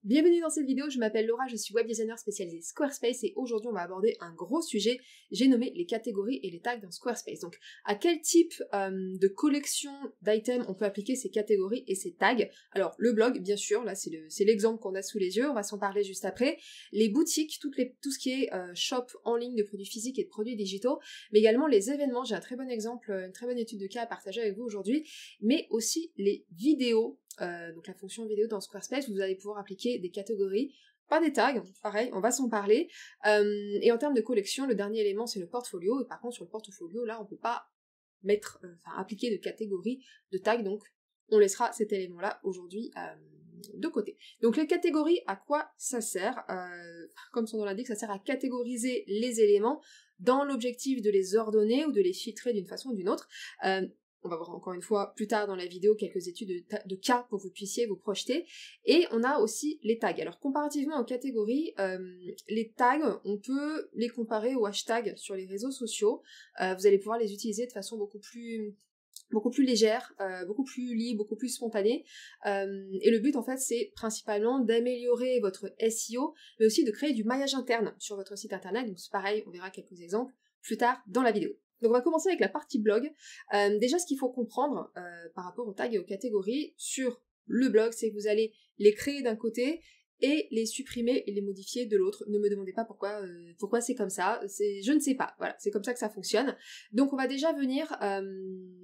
Bienvenue dans cette vidéo, je m'appelle Laura, je suis web designer spécialisée Squarespace et aujourd'hui on va aborder un gros sujet, j'ai nommé les catégories et les tags dans Squarespace. Donc à quel type de collection d'items on peut appliquer ces catégories et ces tags? Alors le blog bien sûr, là c'est l'exemple qu'on a sous les yeux, on va s'en parler juste après. Les boutiques, tout ce qui est shop en ligne de produits physiques et de produits digitaux, mais également les événements, j'ai un très bon exemple, une très bonne étude de cas à partager avec vous aujourd'hui, mais aussi les vidéos. Donc la fonction vidéo dans Squarespace, vous allez pouvoir appliquer des catégories, pas des tags, pareil, on va s'en parler. Et en termes de collection, le dernier élément c'est le portfolio, et par contre sur le portfolio, là on peut pas appliquer de catégories de tags, donc on laissera cet élément-là aujourd'hui de côté. Donc les catégories, à quoi ça sert? Comme son nom l'indique, ça sert à catégoriser les éléments dans l'objectif de les ordonner ou de les filtrer d'une façon ou d'une autre. On va voir encore une fois plus tard dans la vidéo quelques études de cas pour que vous puissiez vous projeter. Et on a aussi les tags. Alors comparativement aux catégories, les tags, on peut les comparer aux hashtags sur les réseaux sociaux. Vous allez pouvoir les utiliser de façon beaucoup plus légère, beaucoup plus libre, beaucoup plus spontanée. Et le but en fait c'est principalement d'améliorer votre SEO, mais aussi de créer du maillage interne sur votre site internet. Donc c'est pareil, on verra quelques exemples plus tard dans la vidéo. Donc on va commencer avec la partie blog. Déjà ce qu'il faut comprendre par rapport aux tags et aux catégories sur le blog, c'est que vous allez les créer d'un côté et les supprimer et les modifier de l'autre. Ne me demandez pas pourquoi c'est comme ça, je ne sais pas, voilà, c'est comme ça que ça fonctionne. Donc on va déjà venir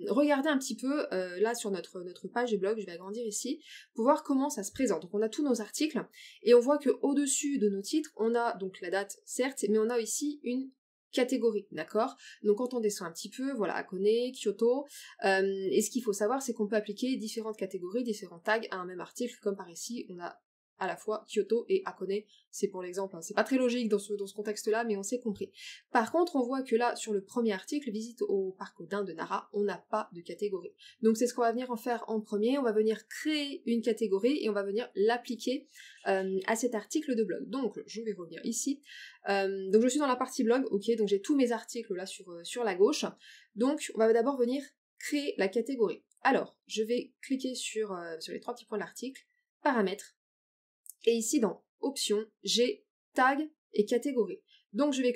regarder un petit peu, là sur notre page de blog, je vais agrandir ici, pour voir comment ça se présente. Donc on a tous nos articles, et on voit que au-dessus de nos titres, on a donc la date, certes, mais on a ici une catégorie, d'accord? Donc quand on descend un petit peu, voilà, Hakone, Kyoto, et ce qu'il faut savoir, c'est qu'on peut appliquer différentes catégories, différents tags à un même article, comme par ici, on a à la fois Kyoto et Hakone, c'est pour l'exemple, hein. C'est pas très logique dans ce contexte-là, mais on s'est compris. Par contre, on voit que là, sur le premier article, visite au parc Odin de Nara, on n'a pas de catégorie. Donc c'est ce qu'on va venir en faire en premier, on va venir créer une catégorie et on va venir l'appliquer à cet article de blog. Donc je vais revenir ici. Donc je suis dans la partie blog, ok, donc j'ai tous mes articles là sur la gauche. Donc on va d'abord venir créer la catégorie. Alors, je vais cliquer sur les trois petits points de l'article, paramètres, et ici dans options, j'ai tag et catégorie. Donc je vais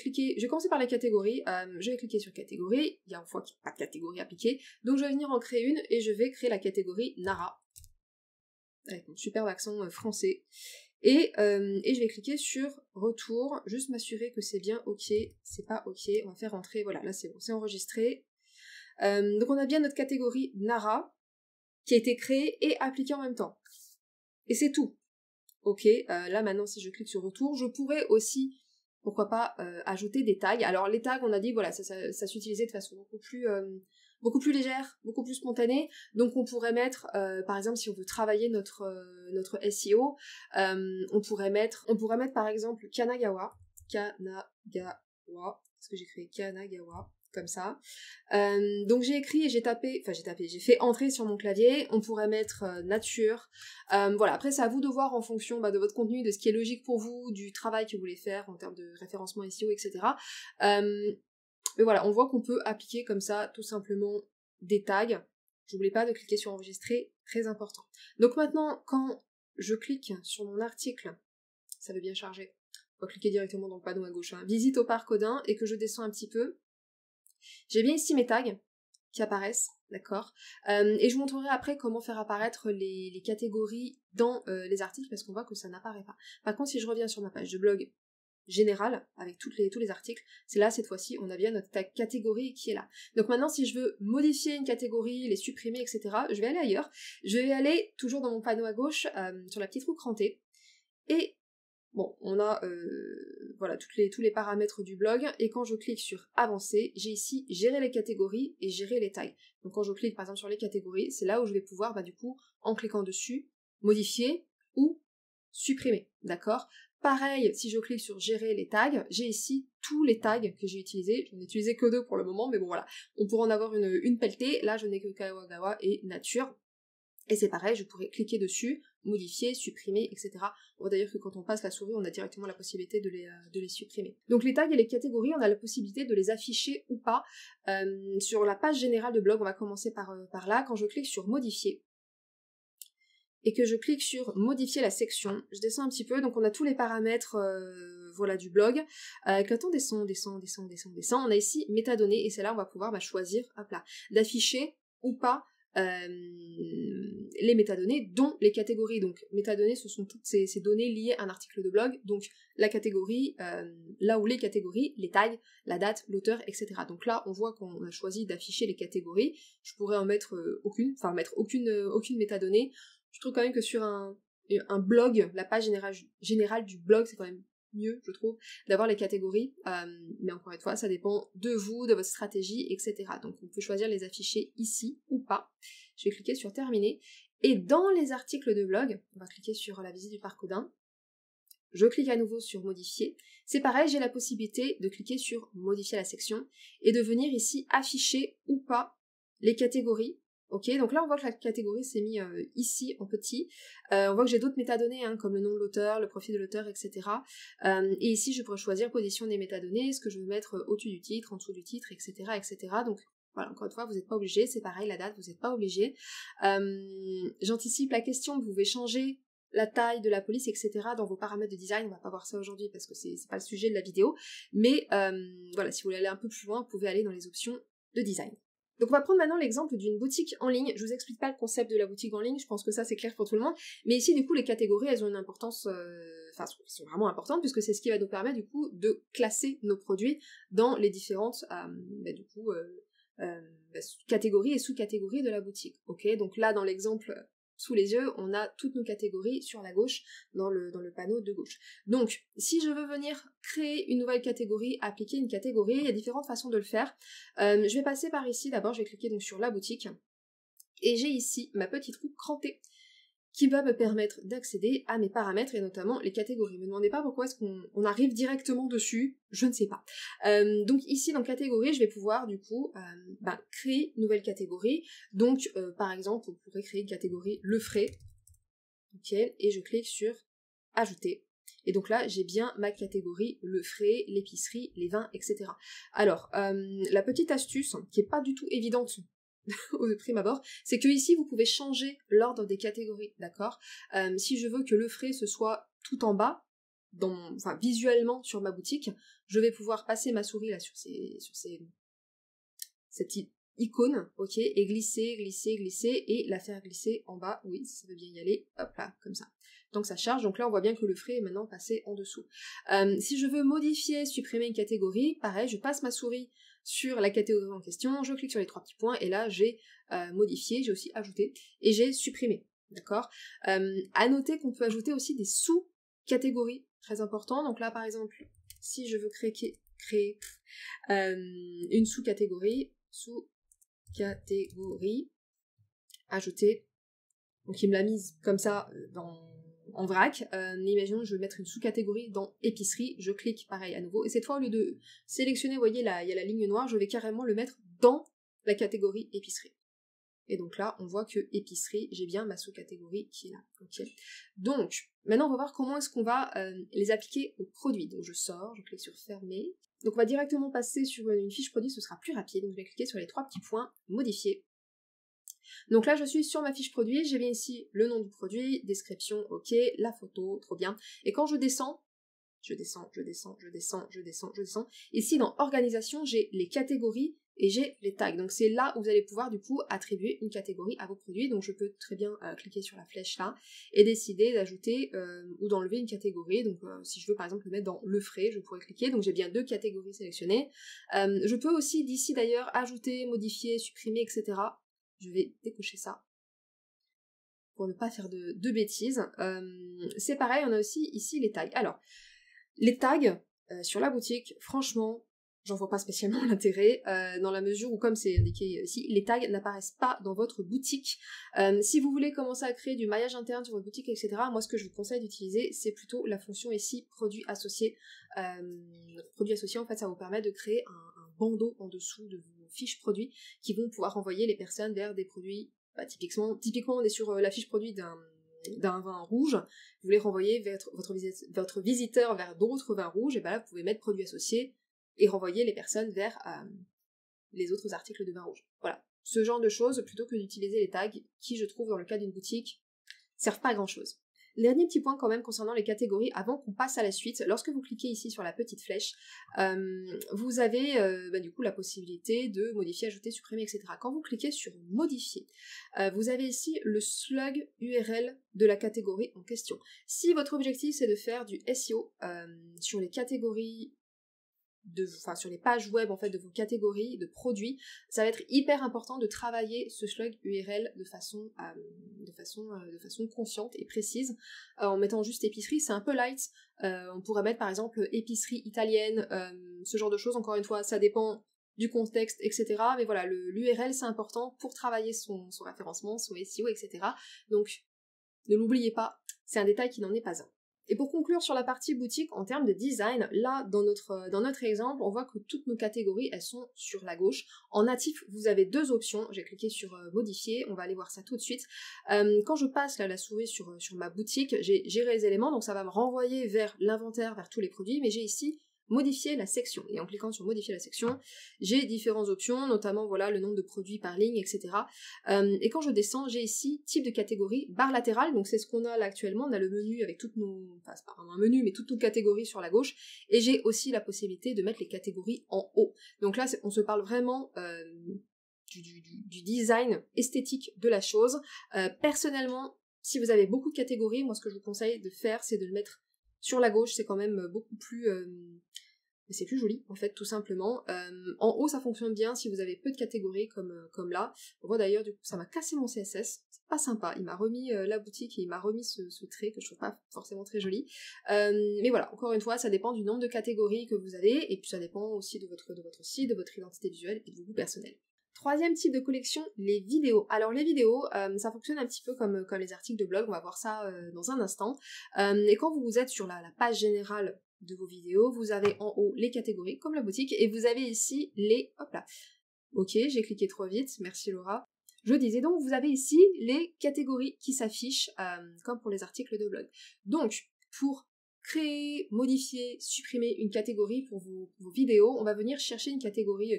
commencer par la catégorie, je vais cliquer sur catégorie, il y a une fois qu'il n'y a pas de catégorie appliquée, donc je vais venir en créer une et je vais créer la catégorie Nara, avec mon superbe accent français. Et je vais cliquer sur retour, juste m'assurer que c'est bien ok, c'est pas ok, on va faire entrer, voilà, là c'est bon, c'est enregistré. Donc on a bien notre catégorie Nara, qui a été créée et appliquée en même temps. Et c'est tout. Ok, là maintenant si je clique sur retour, je pourrais aussi, pourquoi pas, ajouter des tags. Alors les tags, on a dit, voilà, ça s'utilisait de façon beaucoup plus légère, beaucoup plus spontanée. Donc on pourrait mettre, par exemple, si on veut travailler notre SEO, on pourrait mettre par exemple Kanagawa, parce que j'ai créé Kanagawa, comme ça. Donc j'ai écrit et j'ai fait entrer sur mon clavier, on pourrait mettre nature, voilà, après c'est à vous de voir en fonction de votre contenu, de ce qui est logique pour vous, du travail que vous voulez faire en termes de référencement SEO, etc. Mais voilà, on voit qu'on peut appliquer comme ça tout simplement des tags. N'oubliez pas de cliquer sur enregistrer, très important. Donc maintenant, quand je clique sur mon article, ça veut bien charger, on va cliquer directement dans le panneau à gauche, hein, visite au parc Odin, et que je descends un petit peu, j'ai bien ici mes tags qui apparaissent, d'accord, et je vous montrerai après comment faire apparaître les catégories dans les articles, parce qu'on voit que ça n'apparaît pas. Par contre, si je reviens sur ma page de blog générale, avec tous les articles, c'est là, cette fois-ci, on a bien notre tag catégorie qui est là. Donc maintenant, si je veux modifier une catégorie, les supprimer, etc., je vais aller ailleurs. Je vais aller toujours dans mon panneau à gauche, sur la petite roue crantée, et bon, on a voilà tous les paramètres du blog, et quand je clique sur avancer, j'ai ici gérer les catégories et gérer les tags. Donc quand je clique par exemple sur les catégories, c'est là où je vais pouvoir du coup, en cliquant dessus, modifier ou supprimer, d'accord? Pareil, si je clique sur gérer les tags, j'ai ici tous les tags que j'ai utilisés. J'en ai utilisé que 2 pour le moment, mais bon voilà, on pourrait en avoir une pelletée. Là je n'ai que Kanagawa et nature. Et c'est pareil, je pourrais cliquer dessus, modifier, supprimer, etc. On voit d'ailleurs que quand on passe la souris, on a directement la possibilité de les supprimer. Donc les tags et les catégories, on a la possibilité de les afficher ou pas. Sur la page générale de blog, on va commencer par là. Quand je clique sur modifier, et que je clique sur modifier la section, je descends un petit peu, donc on a tous les paramètres voilà, du blog. Quand on descend, on a ici métadonnées, et c'est là on va pouvoir choisir, hop là, d'afficher ou pas les métadonnées, dont les catégories. Donc métadonnées, ce sont toutes ces données liées à un article de blog, donc la catégorie, là où les catégories, les tags, la date, l'auteur, etc. Donc là on voit qu'on a choisi d'afficher les catégories. Je pourrais en mettre mettre aucune métadonnée. Je trouve quand même que sur un blog, la page générale du blog, c'est quand même mieux, je trouve, d'avoir les catégories, mais encore une fois, ça dépend de vous, de votre stratégie, etc. Donc on peut choisir les afficher ici ou pas. Je vais cliquer sur terminer, et dans les articles de blog, on va cliquer sur la visite du parc Odin, je clique à nouveau sur modifier, c'est pareil, j'ai la possibilité de cliquer sur modifier la section, et de venir ici afficher ou pas les catégories. Ok, donc là on voit que la catégorie s'est mise ici en petit. On voit que j'ai d'autres métadonnées, comme le nom de l'auteur, le profil de l'auteur, etc. Et ici je pourrais choisir position des métadonnées, ce que je veux mettre au-dessus du titre, en dessous du titre, etc. etc. Donc voilà, encore une fois, vous n'êtes pas obligé, c'est pareil, la date, vous n'êtes pas obligé. J'anticipe la question, vous pouvez changer la taille de la police, etc. dans vos paramètres de design. On va pas voir ça aujourd'hui parce que c'est pas le sujet de la vidéo. Mais voilà, si vous voulez aller un peu plus loin, vous pouvez aller dans les options de design. Donc on va prendre maintenant l'exemple d'une boutique en ligne. Je vous explique pas le concept de la boutique en ligne, je pense que ça c'est clair pour tout le monde. Mais ici du coup les catégories elles ont une importance, sont vraiment importantes puisque c'est ce qui va nous permettre du coup de classer nos produits dans les différentes catégories et sous-catégories de la boutique. Ok, donc là dans l'exemple sous les yeux, on a toutes nos catégories sur la gauche, dans le panneau de gauche. Donc, si je veux venir créer une nouvelle catégorie, appliquer une catégorie, il y a différentes façons de le faire. Je vais passer par ici, d'abord je vais cliquer donc sur la boutique, et j'ai ici ma petite roue crantée, qui va me permettre d'accéder à mes paramètres et notamment les catégories. Ne me demandez pas pourquoi est-ce qu'on arrive directement dessus, je ne sais pas. Donc ici dans catégorie, je vais pouvoir du coup créer une nouvelle catégorie. Donc par exemple, vous pourrez créer une catégorie le frais, ok, et je clique sur ajouter. Et donc là, j'ai bien ma catégorie le frais, l'épicerie, les vins, etc. Alors, la petite astuce, qui est pas du tout évidente au prime abord, c'est que ici vous pouvez changer l'ordre des catégories, d'accord. Si je veux que le frais ce soit tout en bas, visuellement sur ma boutique, je vais pouvoir passer ma souris là sur cette icône, ok, et glisser, et la faire glisser en bas, oui, ça veut bien y aller, hop là, comme ça. Donc ça charge, donc là on voit bien que le frais est maintenant passé en dessous. Si je veux modifier, supprimer une catégorie, pareil, je passe ma souris sur la catégorie en question, je clique sur les 3 petits points, et là j'ai modifié, j'ai aussi ajouté, et j'ai supprimé, d'accord. À noter qu'on peut ajouter aussi des sous-catégories, très important, donc là par exemple, si je veux créer une sous-catégorie, ajouter, donc il me l'a mise comme ça en vrac, imaginons je veux mettre une sous-catégorie dans épicerie, je clique pareil à nouveau, et cette fois au lieu de sélectionner, vous voyez là, il y a la ligne noire, je vais carrément le mettre dans la catégorie épicerie. Et donc là, on voit que épicerie, j'ai bien ma sous-catégorie qui est là. Ok. Donc, maintenant on va voir comment est-ce qu'on va les appliquer aux produits. Donc je sors, je clique sur fermer. Donc on va directement passer sur une fiche produit, ce sera plus rapide. Donc je vais cliquer sur les 3 petits points, modifier. Donc là je suis sur ma fiche produit, j'ai bien ici le nom du produit, description, ok, la photo, trop bien. Et quand je descends, ici dans organisation, j'ai les catégories et j'ai les tags. Donc c'est là où vous allez pouvoir du coup attribuer une catégorie à vos produits. Donc je peux très bien cliquer sur la flèche là et décider d'ajouter ou d'enlever une catégorie. Donc si je veux par exemple le mettre dans le frais, je pourrais cliquer. Donc j'ai bien 2 catégories sélectionnées. Je peux aussi d'ici d'ailleurs ajouter, modifier, supprimer, etc. Je vais décocher ça pour ne pas faire de bêtises. C'est pareil, on a aussi ici les tags. Alors, les tags sur la boutique, franchement, j'en vois pas spécialement l'intérêt, dans la mesure où, comme c'est indiqué ici, les tags n'apparaissent pas dans votre boutique. Si vous voulez commencer à créer du maillage interne sur votre boutique, etc., moi ce que je vous conseille d'utiliser, c'est plutôt la fonction ici, produit associé. Produit associé, en fait, ça vous permet de créer un bandeau en dessous de vos fiches produits qui vont pouvoir envoyer les personnes vers des produits, typiquement on est sur la fiche produit d'un vin rouge, vous voulez renvoyer votre visiteur vers d'autres vins rouges, et là vous pouvez mettre produit associé et renvoyer les personnes vers les autres articles de vin rouge. Voilà, ce genre de choses, plutôt que d'utiliser les tags, qui je trouve dans le cas d'une boutique, servent pas à grand chose. Dernier petit point quand même concernant les catégories, avant qu'on passe à la suite, lorsque vous cliquez ici sur la petite flèche, vous avez du coup la possibilité de modifier, ajouter, supprimer, etc. Quand vous cliquez sur modifier, vous avez ici le slug URL de la catégorie en question. Si votre objectif c'est de faire du SEO sur les catégories sur les pages web en fait de vos catégories de produits, ça va être hyper important de travailler ce slug URL de façon consciente et précise, en mettant juste épicerie, c'est un peu light, on pourrait mettre par exemple épicerie italienne, ce genre de choses, encore une fois ça dépend du contexte, etc. Mais voilà, l'URL c'est important pour travailler son référencement, son SEO, etc. Donc ne l'oubliez pas, c'est un détail qui n'en est pas un. Et pour conclure sur la partie boutique, en termes de design, là, dans notre exemple, on voit que toutes nos catégories, elles sont sur la gauche. En natif, vous avez deux options. J'ai cliqué sur modifier, on va aller voir ça tout de suite. Quand je passe là, la souris sur ma boutique, j'ai géré les éléments, donc ça va me renvoyer vers l'inventaire, vers tous les produits, mais j'ai ici modifier la section. Et en cliquant sur modifier la section, j'ai différentes options, notamment voilà le nombre de produits par ligne, etc. Et quand je descends, j'ai ici type de catégorie, barre latérale, donc c'est ce qu'on a là actuellement, on a le menu avec toutes nos, enfin c'est pas vraiment un menu, mais toutes nos catégories sur la gauche, et j'ai aussi la possibilité de mettre les catégories en haut. Donc là, on se parle vraiment du design esthétique de la chose. Personnellement, si vous avez beaucoup de catégories, moi ce que je vous conseille de faire, c'est de le mettre sur la gauche, c'est quand même beaucoup plus... c'est plus joli, en fait, tout simplement. En haut, ça fonctionne bien si vous avez peu de catégories, comme là. On voit d'ailleurs, du coup, ça m'a cassé mon CSS. C'est pas sympa. Il m'a remis la boutique et il m'a remis ce trait que je trouve pas forcément très joli. Mais voilà, encore une fois, ça dépend du nombre de catégories que vous avez, et puis ça dépend aussi de votre site, de votre identité visuelle et de vos goûts personnels. Troisième type de collection, les vidéos. Alors les vidéos, ça fonctionne un petit peu comme les articles de blog, on va voir ça dans un instant. Et quand vous êtes sur la page générale de vos vidéos, vous avez en haut les catégories, comme la boutique, et vous avez ici les... Hop là. Ok, j'ai cliqué trop vite, merci Laura. Je disais donc, vous avez ici les catégories qui s'affichent, comme pour les articles de blog. Donc, pour créer, modifier, supprimer une catégorie pour vos vidéos, on va venir chercher une catégorie,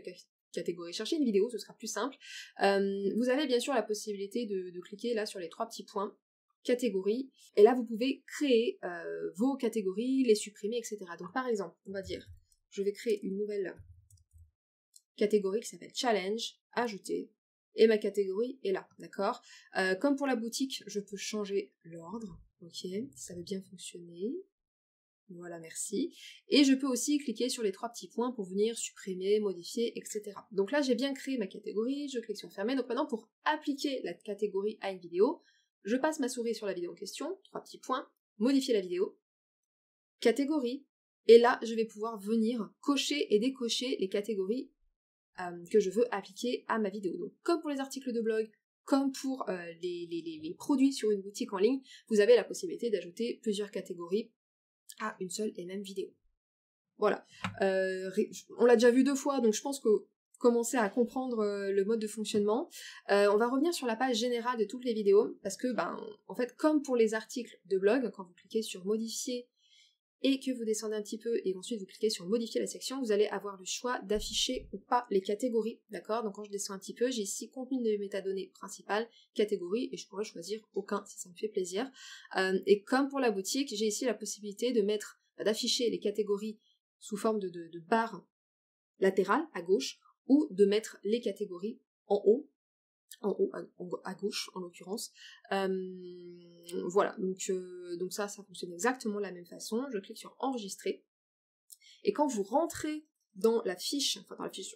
chercher une vidéo, ce sera plus simple. Vous avez bien sûr la possibilité de cliquer là sur les trois petits points, catégories, et là vous pouvez créer vos catégories, les supprimer, etc. Donc par exemple, on va dire, je vais créer une nouvelle catégorie qui s'appelle challenge, ajouter, et ma catégorie est là, d'accord. Comme pour la boutique, je peux changer l'ordre, ok, ça veut bien fonctionner. Voilà, merci. Et je peux aussi cliquer sur les trois petits points pour venir supprimer, modifier, etc. Donc là, j'ai bien créé ma catégorie, je clique sur fermer. Donc maintenant, pour appliquer la catégorie à une vidéo, je passe ma souris sur la vidéo en question, trois petits points, modifier la vidéo, catégorie, et là, je vais pouvoir venir cocher et décocher les catégories que je veux appliquer à ma vidéo. Donc, comme pour les articles de blog, comme pour les produits sur une boutique en ligne, vous avez la possibilité d'ajouter plusieurs catégories à une seule et même vidéo. Voilà. On l'a déjà vu 2 fois, donc je pense que commencer à comprendre le mode de fonctionnement. On va revenir sur la page générale de toutes les vidéos, parce que, en fait, comme pour les articles de blog, quand vous cliquez sur modifier et que vous descendez un petit peu et ensuite vous cliquez sur modifier la section, vous allez avoir le choix d'afficher ou pas les catégories, d'accord. Donc quand je descends un petit peu, j'ai ici contenu de métadonnées principales, catégories, et je pourrais choisir aucun si ça me fait plaisir. Et comme pour la boutique, j'ai ici la possibilité d'afficher les catégories sous forme de barres latérales à gauche, ou de mettre les catégories en haut à gauche en l'occurrence. Voilà, donc ça fonctionne exactement de la même façon. Je clique sur enregistrer, et quand vous rentrez dans la fiche,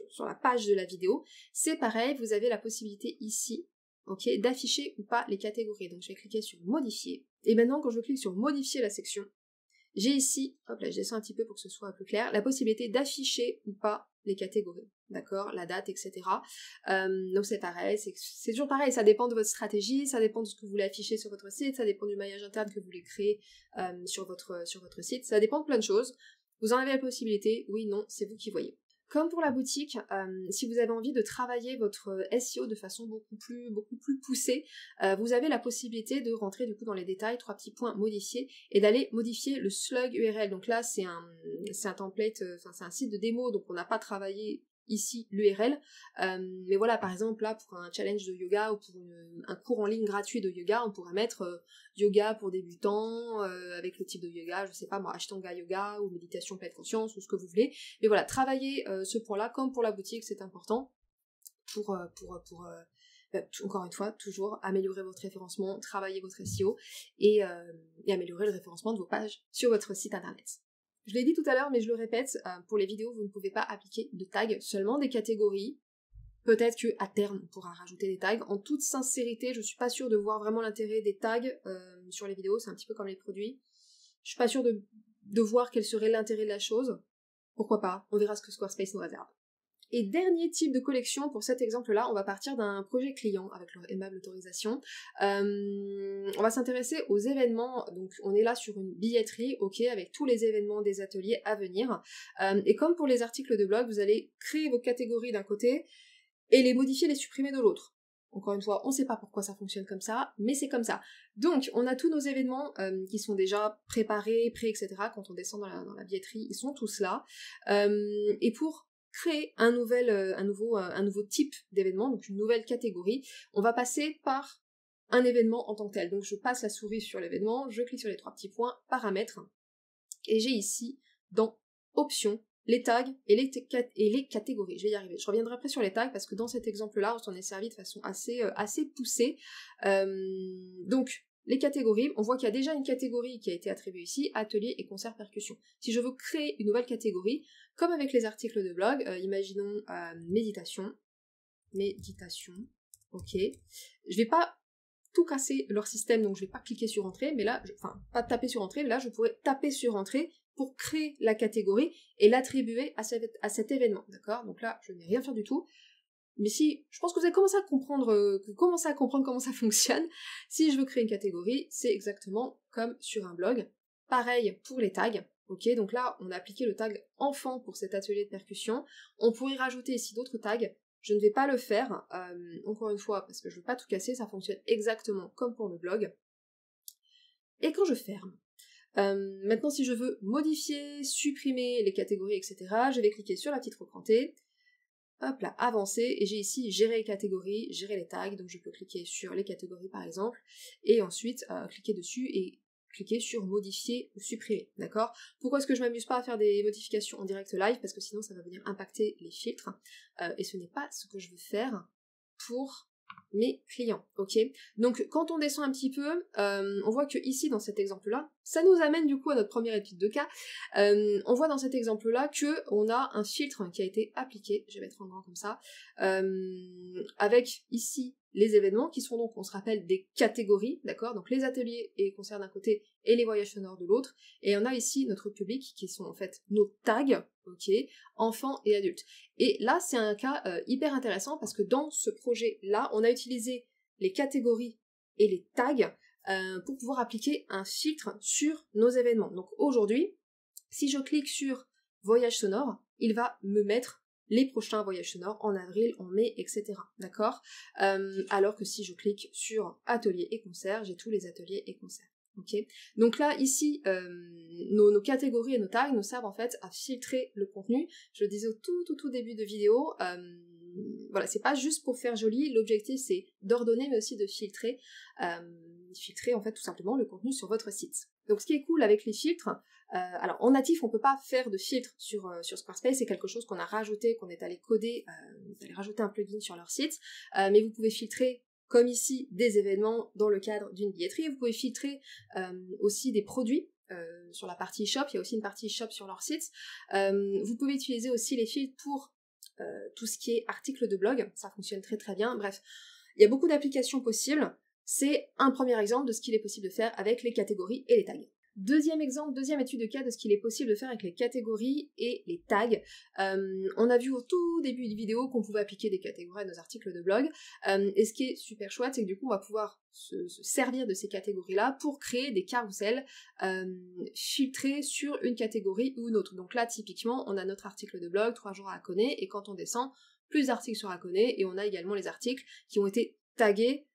sur la page de la vidéo, c'est pareil, vous avez la possibilité ici, ok, d'afficher ou pas les catégories. Donc je vais cliquer sur modifier, et maintenant quand je clique sur modifier la section, j'ai ici, hop là, je descends un petit peu pour que ce soit plus clair, la possibilité d'afficher ou pas les catégories, d'accord, la date, etc. Donc c'est pareil, c'est toujours pareil, ça dépend de votre stratégie, ça dépend de ce que vous voulez afficher sur votre site, ça dépend du maillage interne que vous voulez créer sur votre site, ça dépend de plein de choses. Vous en avez la possibilité, oui, non, c'est vous qui voyez. Comme pour la boutique, si vous avez envie de travailler votre SEO de façon beaucoup plus poussée, vous avez la possibilité de rentrer du coup dans les détails, 3 petits points, modifier, et d'aller modifier le slug URL. Donc là, c'est un template, c'est un site de démo, donc on n'a pas travaillé ici l'URL. Mais voilà, par exemple, là, pour un challenge de yoga ou pour un cours en ligne gratuit de yoga, on pourrait mettre yoga pour débutants, avec le type de yoga, je sais pas moi, Ashtanga yoga ou méditation pleine conscience ou ce que vous voulez. Mais voilà, travailler ce point-là, comme pour la boutique, c'est important pour encore une fois, toujours améliorer votre référencement, travailler votre SEO et améliorer le référencement de vos pages sur votre site internet. Je l'ai dit tout à l'heure, mais je le répète, pour les vidéos, vous ne pouvez pas appliquer de tags, seulement des catégories. Peut-être qu'à terme, on pourra rajouter des tags. En toute sincérité, je suis pas sûre de voir vraiment l'intérêt des tags sur les vidéos, c'est un petit peu comme les produits. Je suis pas sûre de voir quel serait l'intérêt de la chose. Pourquoi pas, on verra ce que Squarespace nous réserve. Et dernier type de collection, pour cet exemple-là, on va partir d'un projet client avec leur aimable autorisation. On va s'intéresser aux événements, donc on est là sur une billetterie, ok, avec tous les événements des ateliers à venir. Et comme pour les articles de blog, vous allez créer vos catégories d'un côté et les modifier, les supprimer de l'autre. Encore une fois, on ne sait pas pourquoi ça fonctionne comme ça, mais c'est comme ça. Donc, on a tous nos événements qui sont déjà préparés, prêts, etc. Quand on descend dans la billetterie, ils sont tous là. Et pour créer un nouveau type d'événement, donc une nouvelle catégorie, on va passer par un événement en tant que tel. Donc je passe la souris sur l'événement, je clique sur les 3 petits points, paramètres, et j'ai ici, dans options, les tags et les catégories. Je vais y arriver. Je reviendrai après sur les tags parce que dans cet exemple-là, on s'en est servi de façon assez poussée. Donc, les catégories, on voit qu'il y a déjà une catégorie qui a été attribuée ici, atelier et concert percussion. Si je veux créer une nouvelle catégorie, comme avec les articles de blog, imaginons méditation, ok. Je vais pas tout casser leur système, donc je vais pas cliquer sur entrée, mais là, pas taper sur entrée, mais là je pourrais taper sur entrée pour créer la catégorie et l'attribuer à cet événement, d'accord? Donc là, je n'ai rien faire du tout. Mais si, je pense que vous avez commencé à comprendre comment ça fonctionne. Si je veux créer une catégorie, c'est exactement comme sur un blog. Pareil pour les tags, ok? Donc là, on a appliqué le tag enfant pour cet atelier de percussion. On pourrait rajouter ici d'autres tags. Je ne vais pas le faire, encore une fois, parce que je ne veux pas tout casser, ça fonctionne exactement comme pour le blog. Et quand je ferme, maintenant si je veux modifier, supprimer les catégories, etc., je vais cliquer sur la petite roue crantée, hop là, avancer, et j'ai ici gérer les catégories, gérer les tags, donc je peux cliquer sur les catégories par exemple, et ensuite cliquer dessus et cliquer sur modifier ou supprimer, d'accord? Pourquoi est-ce que je m'amuse pas à faire des modifications en direct live? Parce que sinon ça va venir impacter les filtres, et ce n'est pas ce que je veux faire pour mes clients, ok? Donc quand on descend un petit peu, on voit que ici dans cet exemple-là, ça nous amène du coup à notre première étude de cas. On voit dans cet exemple-là que on a un filtre qui a été appliqué, je vais mettre en grand comme ça, avec ici les événements qui sont donc, on se rappelle, des catégories, d'accord? Donc les ateliers et concerts d'un côté et les voyages sonores de l'autre, et on a ici notre public qui sont en fait nos tags, ok, enfants et adultes. Et là c'est un cas hyper intéressant parce que dans ce projet-là, on a utilisé les catégories et les tags pour pouvoir appliquer un filtre sur nos événements. Donc aujourd'hui, si je clique sur voyage sonore, il va me mettre les prochains voyages sonores en avril, en mai, etc. D'accord? Alors que si je clique sur ateliers et concerts, j'ai tous les ateliers et concerts. Ok? Donc là, ici, nos catégories et nos tags nous servent en fait à filtrer le contenu. Je le disais au tout début de vidéo, voilà, c'est pas juste pour faire joli, l'objectif c'est d'ordonner mais aussi de filtrer en fait tout simplement le contenu sur votre site. Donc ce qui est cool avec les filtres, alors en natif on peut pas faire de filtre sur Squarespace, c'est quelque chose qu'on a rajouté, qu'on est allé coder, vous allez rajouter un plugin sur leur site, mais vous pouvez filtrer comme ici des événements dans le cadre d'une billetterie, vous pouvez filtrer aussi des produits. Sur la partie shop, il y a aussi une partie shop sur leur site. Vous pouvez utiliser aussi les filtres pour tout ce qui est articles de blog, ça fonctionne très très bien. Bref, il y a beaucoup d'applications possibles. C'est un premier exemple de ce qu'il est possible de faire avec les catégories et les tags. Deuxième exemple, deuxième étude de cas de ce qu'il est possible de faire avec les catégories et les tags. On a vu au tout début de vidéo qu'on pouvait appliquer des catégories à nos articles de blog. Et ce qui est super chouette, c'est que du coup, on va pouvoir se servir de ces catégories-là pour créer des carousels filtrés sur une catégorie ou une autre. Donc là, typiquement, on a notre article de blog, 3 jours à Hakone, et quand on descend, plus d'articles sur Hakone, et on a également les articles qui ont été tagués,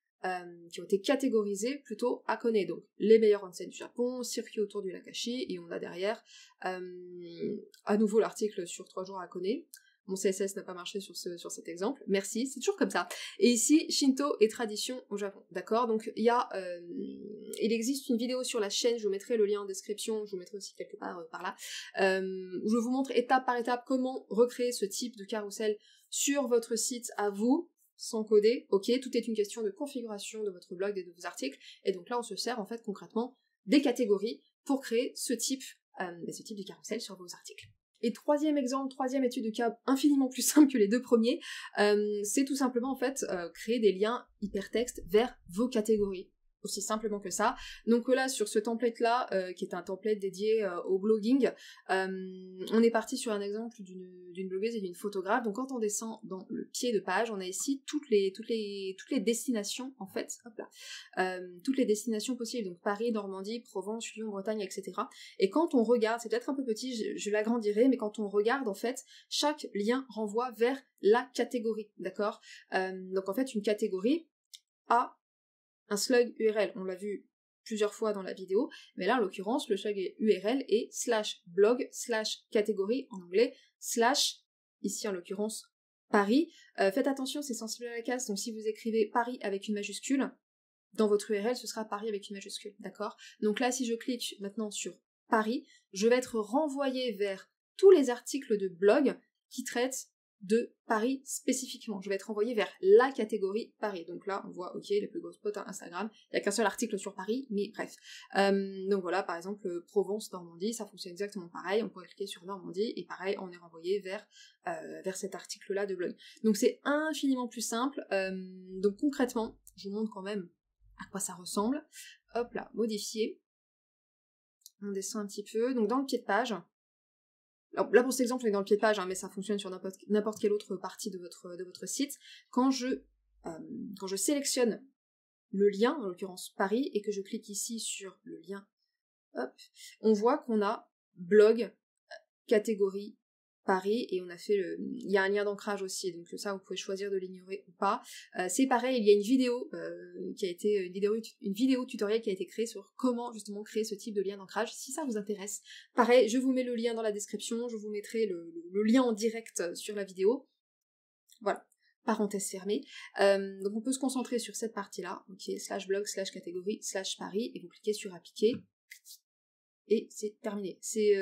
qui ont été catégorisés plutôt Hakone, donc les meilleurs onsen du Japon, circuit autour du lac Ashi, et on a derrière à nouveau l'article sur 3 jours à Hakone, Mon CSS n'a pas marché sur cet exemple, merci, c'est toujours comme ça. Et ici, Shinto et tradition au Japon, d'accord? Donc il existe une vidéo sur la chaîne, je vous mettrai le lien en description, je vous mettrai aussi quelque part par là, où je vous montre étape par étape comment recréer ce type de carrousel sur votre site à vous, sans coder, ok, tout est une question de configuration de votre blog et de vos articles, et donc là on se sert en fait concrètement des catégories pour créer ce type de carrousel sur vos articles. Et troisième exemple, troisième étude de cas infiniment plus simple que les deux premiers, c'est tout simplement en fait créer des liens hypertextes vers vos catégories. Aussi simplement que ça. Donc là, sur ce template-là, qui est un template dédié au blogging, on est parti sur un exemple d'une blogueuse et d'une photographe. Donc quand on descend dans le pied de page, on a ici toutes les destinations, en fait, hop là, toutes les destinations possibles. Donc Paris, Normandie, Provence, Lyon, Bretagne, etc. Et quand on regarde, c'est peut-être un peu petit, je l'agrandirai, mais quand on regarde, en fait, chaque lien renvoie vers la catégorie, d'accord? Donc en fait, une catégorie a un slug URL, on l'a vu plusieurs fois dans la vidéo, mais là en l'occurrence le slug URL est /blog/catégorie en anglais / ici en l'occurrence Paris. Faites attention, c'est sensible à la casse, donc si vous écrivez Paris avec une majuscule, dans votre URL ce sera Paris avec une majuscule, d'accord? Donc là si je clique maintenant sur Paris, je vais être renvoyé vers tous les articles de blog qui traitent de Paris spécifiquement. Je vais être envoyé vers la catégorie Paris. Donc là, on voit, ok, les plus grosses potes à Instagram. Il n'y a qu'un seul article sur Paris, mais bref. Donc voilà, par exemple, Provence, Normandie, ça fonctionne exactement pareil. On pourrait cliquer sur Normandie, et pareil, on est renvoyé vers cet article-là de blog. Donc c'est infiniment plus simple. Donc concrètement, je vous montre quand même à quoi ça ressemble. Hop là, modifier. On descend un petit peu. Donc dans le pied de page, alors là pour cet exemple on est dans le pied de page, hein, mais ça fonctionne sur n'importe quelle autre partie de votre site. Quand je sélectionne le lien, en l'occurrence Paris, et que je clique ici sur le lien, hop, on voit qu'on a blog, catégorie, Paris, et on a fait il y a un lien d'ancrage aussi, donc ça vous pouvez choisir de l'ignorer ou pas. C'est pareil, il y a une vidéo qui a été une vidéo tutoriel qui a été créée sur comment justement créer ce type de lien d'ancrage, si ça vous intéresse. Pareil, je vous mets le lien dans la description, je vous mettrai le lien en direct sur la vidéo. Voilà, parenthèse fermée. Donc on peut se concentrer sur cette partie-là, ok, /blog, /catégorie, /Paris, et vous cliquez sur appliquer. Et c'est terminé. C'est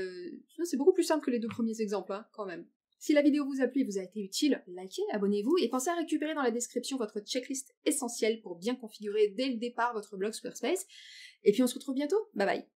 beaucoup plus simple que les deux premiers exemples, hein, quand même. Si la vidéo vous a plu et vous a été utile, likez, abonnez-vous et pensez à récupérer dans la description votre checklist essentielle pour bien configurer dès le départ votre blog Squarespace. Et puis on se retrouve bientôt. Bye bye.